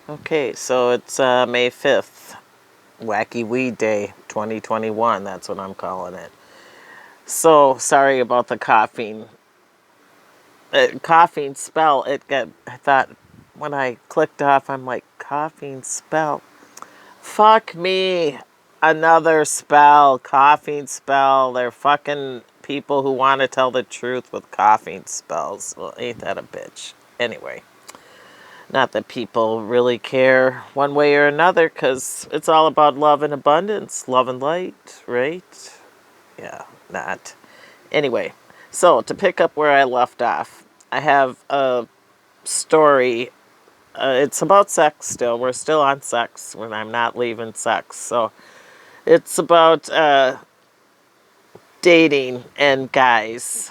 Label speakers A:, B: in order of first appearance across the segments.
A: Okay, so it's May 5th, Wacky Weed Day 2021. That's what I'm calling it. So sorry about the coughing. Coughing spell. I thought when I clicked off, I'm like, coughing spell. Fuck me. Another spell. Coughing spell. They're fucking people who want to tell the truth with coughing spells. Well, ain't that a bitch? Anyway. Not that people really care one way or another, because it's all about love and abundance, love and light, right? Yeah, not. Anyway, so to pick up where I left off, I have a story. It's about sex still. We're still on sex when I'm not leaving sex. So it's about dating and guys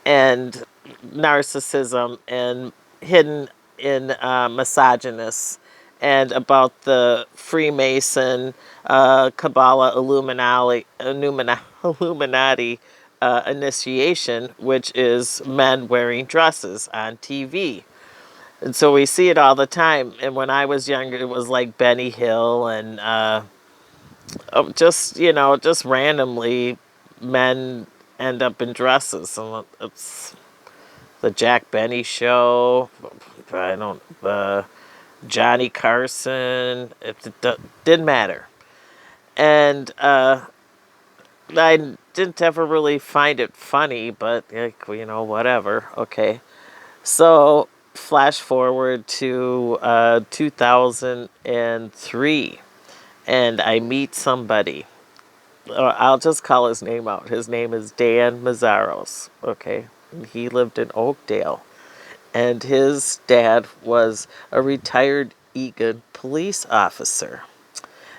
A: and narcissism and hidden in misogynist and about the Freemason, Kabbalah, Illuminati initiation, which is men wearing dresses on TV. And so we see it all the time. And when I was younger, it was like Benny Hill and just randomly men end up in dresses. And it's the Jack Benny show. I don't. Johnny Carson. Didn't matter. And I didn't ever really find it funny, but whatever. Okay. So flash forward to 2003, and I meet somebody. I'll just call his name out. His name is Dan Mazzaros. Okay. He lived in Oakdale. And his dad was a retired Eagan police officer.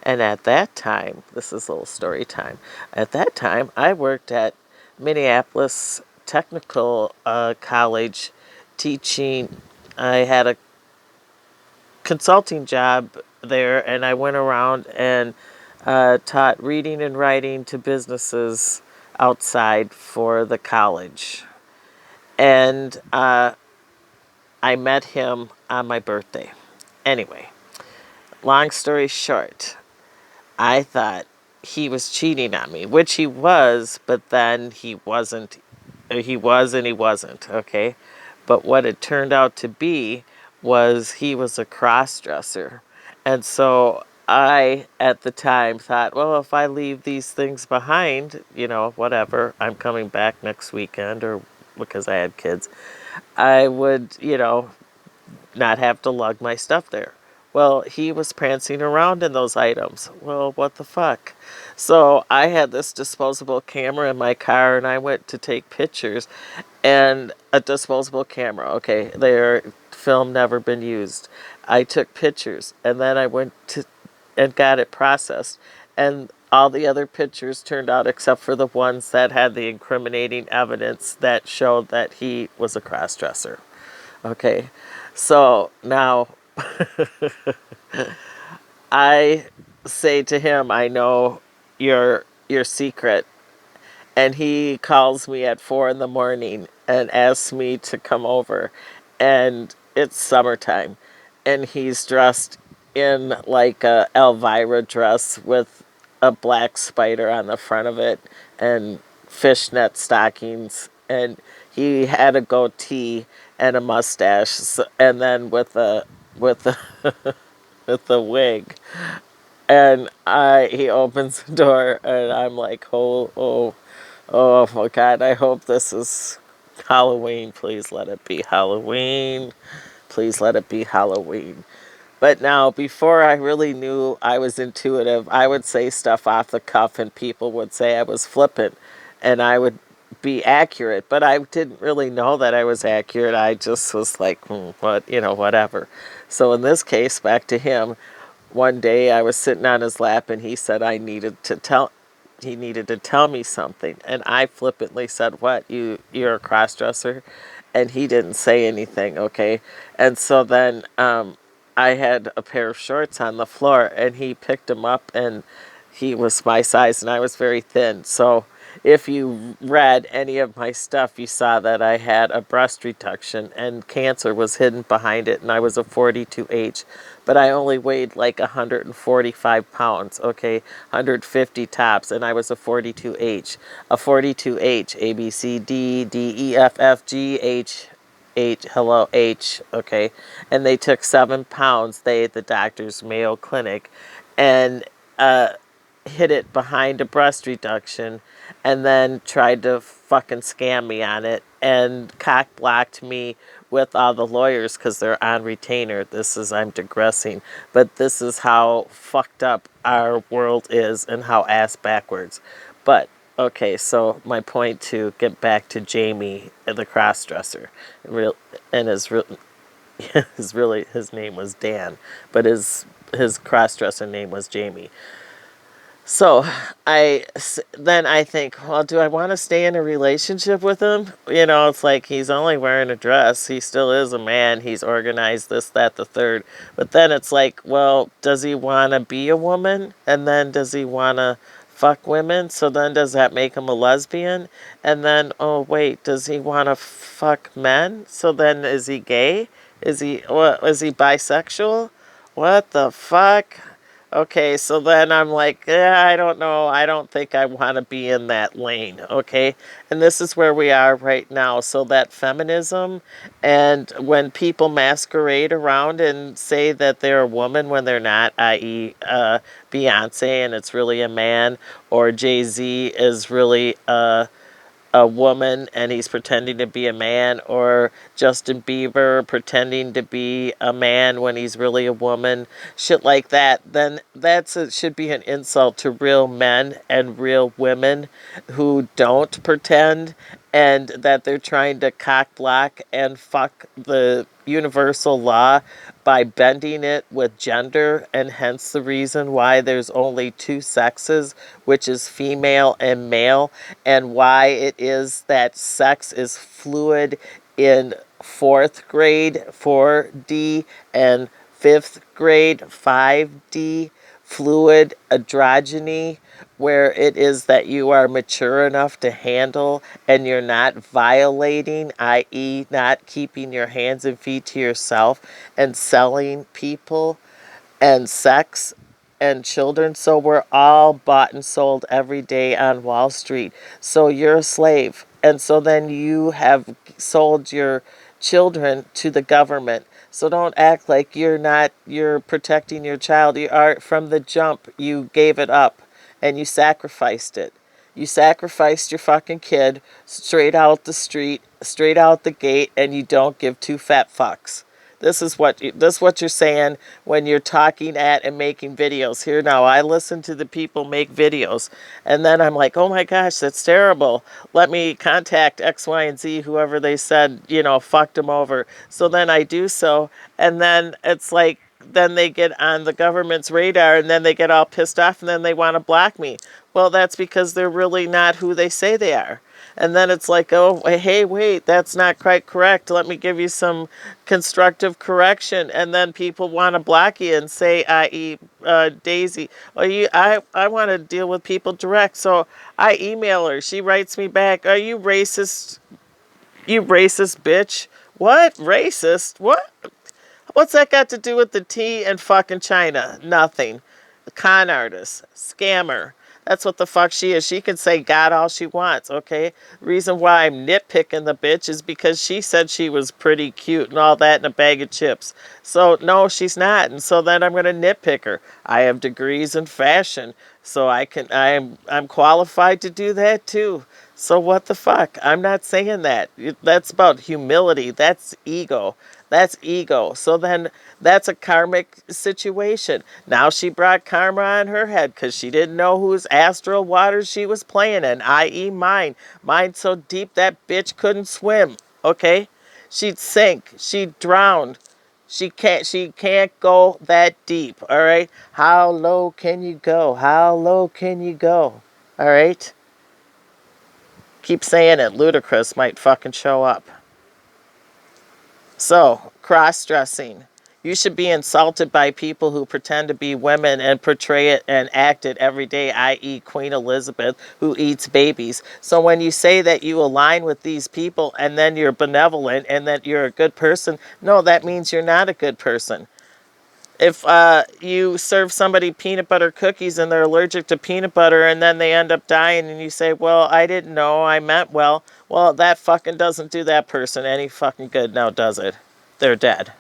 A: And at that time, this is a little story time. At that time, I worked at Minneapolis Technical College teaching. I had a consulting job there, and I went around and taught reading and writing to businesses outside for the college. And I met him on my birthday. Anyway, long story short, I thought he was cheating on me, which he was, but then he wasn't. He was and he wasn't, okay? But what it turned out to be was he was a cross dresser. And so I, at the time, thought, well, if I leave these things behind, whatever, I'm coming back next weekend or because I had kids, I would, not have to lug my stuff there. Well, he was prancing around in those items. Well, what the fuck? So I had this disposable camera in my car and I went to take pictures and a disposable camera. Okay, their film never been used. I took pictures and then I went to and got it processed. And all the other pictures turned out except for the ones that had the incriminating evidence that showed that he was a cross dresser. Okay, so now I say to him, I know your secret. And he calls me at 4 in the morning and asks me to come over. And it's summertime. And he's dressed in like a Elvira dress with a black spider on the front of it and fishnet stockings. And he had a goatee and a mustache, and then with a with a wig. And I he opens the door, and I'm like, oh my God! I hope this is Halloween. Please let it be Halloween. Please let it be Halloween. But now, before I really knew I was intuitive, I would say stuff off the cuff, and people would say I was flippant, and I would be accurate. But I didn't really know that I was accurate. I just was like, whatever. So in this case, back to him. One day, I was sitting on his lap, and he said he needed to tell me something, and I flippantly said, "What? You're a crossdresser?" And he didn't say anything. Okay, and so then I had a pair of shorts on the floor, and he picked them up, and he was my size, and I was very thin. So if you read any of my stuff, you saw that I had a breast reduction and cancer was hidden behind it, and I was a 42H. But I only weighed like 145 pounds, okay? 150 tops, and I was a 42H. A 42H, A, B, C, D, D, E, F, F, G, H, hello, H, okay? And they took 7 pounds, they at the doctor's Mayo Clinic, and hid it behind a breast reduction and then tried to fucking scam me on it and cock blocked me with all the lawyers because they're on retainer. I'm digressing, but this is how fucked up our world is and how ass backwards. But okay, so my point, to get back to Jamie, the crossdresser, and his name was Dan, but his crossdresser name was Jamie. So then I think, well, do I want to stay in a relationship with him? It's like he's only wearing a dress. He still is a man. He's organized, this, that, the third. But then it's like, well, does he want to be a woman? And then does he want to fuck women? So then does that make him a lesbian? And then, oh wait, does he want to fuck men? So then is he gay? Is he bisexual? What the fuck? Okay, so then I'm like, I don't know. I don't think I want to be in that lane. Okay. And this is where we are right now. So that feminism, and when people masquerade around and say that they're a woman when they're not, i.e., Beyonce, and it's really a man, or Jay-Z is really a woman and he's pretending to be a man, or Justin Bieber pretending to be a man when he's really a woman, shit like that, then should be an insult to real men and real women who don't pretend, and that they're trying to cock block and fuck the universal law by bending it with gender, and hence the reason why there's only two sexes, which is female and male, and why it is that sex is fluid in fourth grade 4D and fifth grade 5D, fluid androgyny, where it is that you are mature enough to handle and you're not violating, i.e., not keeping your hands and feet to yourself and selling people and sex and children. So we're all bought and sold every day on Wall Street. So you're a slave. And so then you have sold your children to the government. So don't act like you're protecting your child. You are, from the jump, you gave it up and you sacrificed it. You sacrificed your fucking kid straight out the street, straight out the gate, and you don't give two fat fucks. This is what you're saying when you're talking at and making videos. Here now, I listen to the people make videos, and then I'm like, oh my gosh, that's terrible. Let me contact X, Y, and Z, whoever they said, fucked them over. So then I do so, and then it's like, then they get on the government's radar, and then they get all pissed off, and then they want to block me. Well, that's because they're really not who they say they are. And then it's like, oh, hey, wait, that's not quite correct. Let me give you some constructive correction. And then people want to block you and say, i.e., Daisy, oh, I want to deal with people direct. So I email her. She writes me back, are you racist? You racist bitch. What? Racist? What? What's that got to do with the tea and fucking China? Nothing. Con artist, scammer. That's what the fuck she is. She can say God all she wants, okay? Reason why I'm nitpicking the bitch is because she said she was pretty cute and all that in a bag of chips. So no, she's not. And so then I'm gonna nitpick her. I have degrees in fashion, so I'm qualified to do that too. So what the fuck? I'm not saying that. That's about humility. That's ego. That's ego. So then that's a karmic situation. Now she brought karma on her head because she didn't know whose astral waters she was playing in, i.e. mine. Mine so deep that bitch couldn't swim. Okay? She'd sink. She'd drown. She can't go that deep. Alright? How low can you go? How low can you go? Alright? Keep saying it. Ludacris might fucking show up. So, cross-dressing. You should be insulted by people who pretend to be women and portray it and act it every day, i.e., Queen Elizabeth, who eats babies. So when you say that you align with these people and then you're benevolent and that you're a good person, no, that means you're not a good person. If you serve somebody peanut butter cookies and they're allergic to peanut butter and then they end up dying and you say, well, I didn't know, I meant well, that fucking doesn't do that person any fucking good now, does it? They're dead.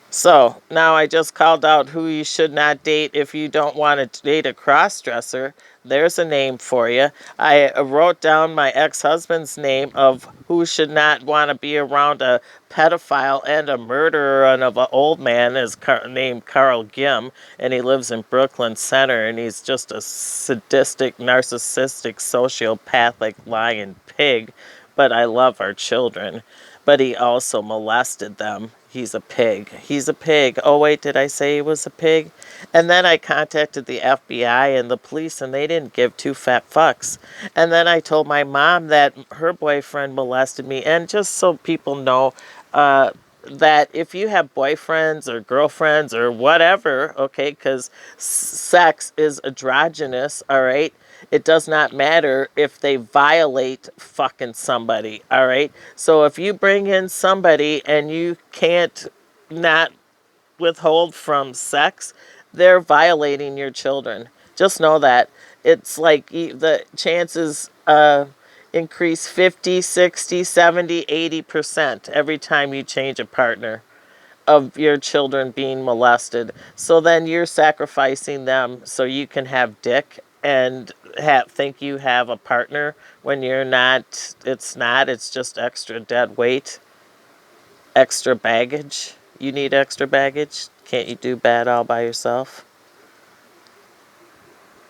A: So now I just called out who you should not date if you don't want to date a cross-dresser. There's a name for you. I wrote down my ex-husband's name of who should not want to be around a pedophile and a murderer and of an old man is named Carl Gim, and he lives in Brooklyn Center, and he's just a sadistic, narcissistic, sociopathic, lying pig. But I love our children. But he also molested them. He's a pig. He's a pig. Oh, wait, did I say he was a pig? And then I contacted the FBI and the police, and they didn't give two fat fucks. And then I told my mom that her boyfriend molested me. And just so people know, that if you have boyfriends or girlfriends or whatever, okay, because sex is androgynous, all right? It does not matter if they violate fucking somebody, all right? So if you bring in somebody and you can't not withhold from sex, they're violating your children. Just know that. It's like the chances increase 50, 60, 70, 80% every time you change a partner of your children being molested. So then you're sacrificing them so you can have dick and think you have a partner when you're not. It's not. It's just extra dead weight, extra baggage. You need extra baggage. Can't you do bad all by yourself?